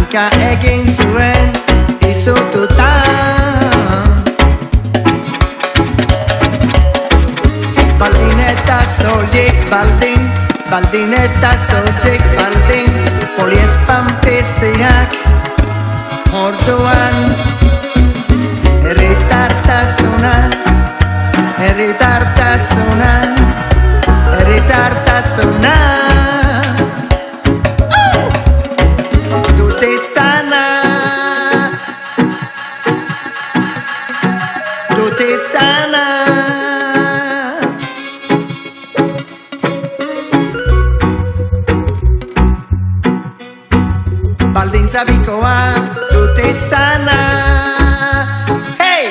hanka egin zuen izututa. Baldin eta soilik baldin eta soilik baldin poliespan pizteak orduan herritartasuna dut izana baldintza bikoa dut izana. Hey!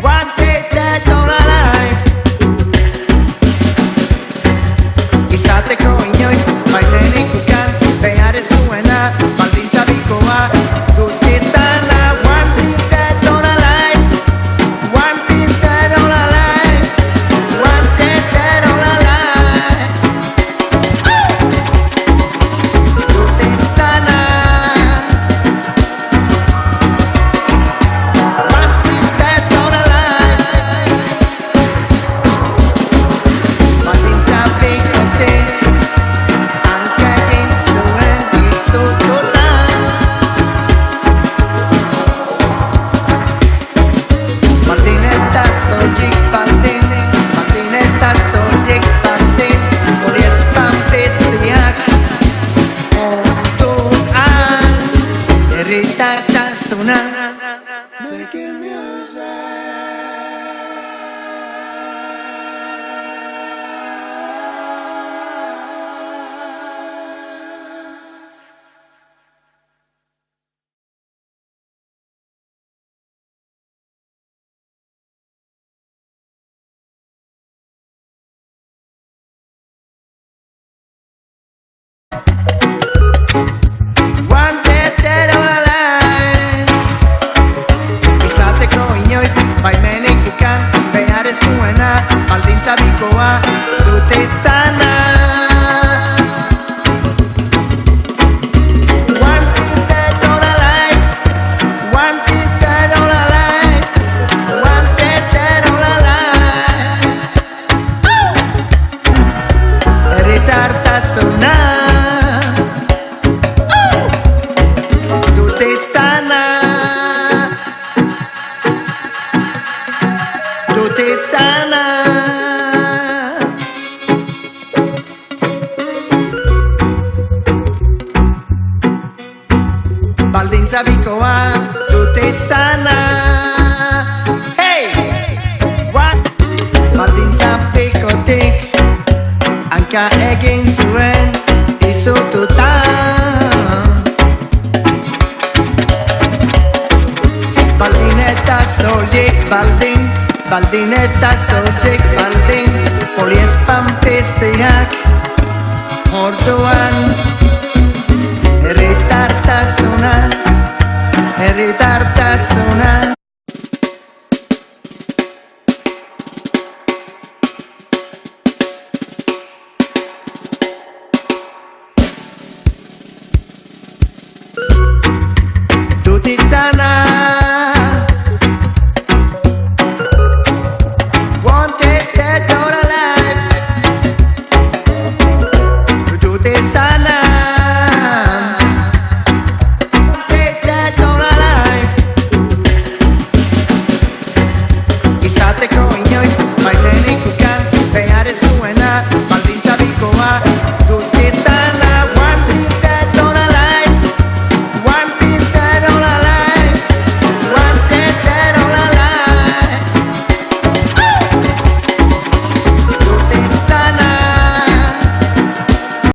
Wanted that all alive. Izateko inoiz baimenik ukan behar ez duena baldintza bikoa dut izana. Wanted that all alive. Wanted that all alive. Wanted that all alive. Dut izana. Making music. Baimenik ukan behar ez duena baldintza bikoa dut izana. Wanted that all alive. Wanted that all alive. Wanted that all alive. Herritartasuna dut izana. Dut izana. Baldintza bikoa dut izana. Hey! What? Baldintza bikotik hanka egin zuen izututa. Baldin eta soilik baldin eta soilik baldin poliespan pizteak orduan herritartasuna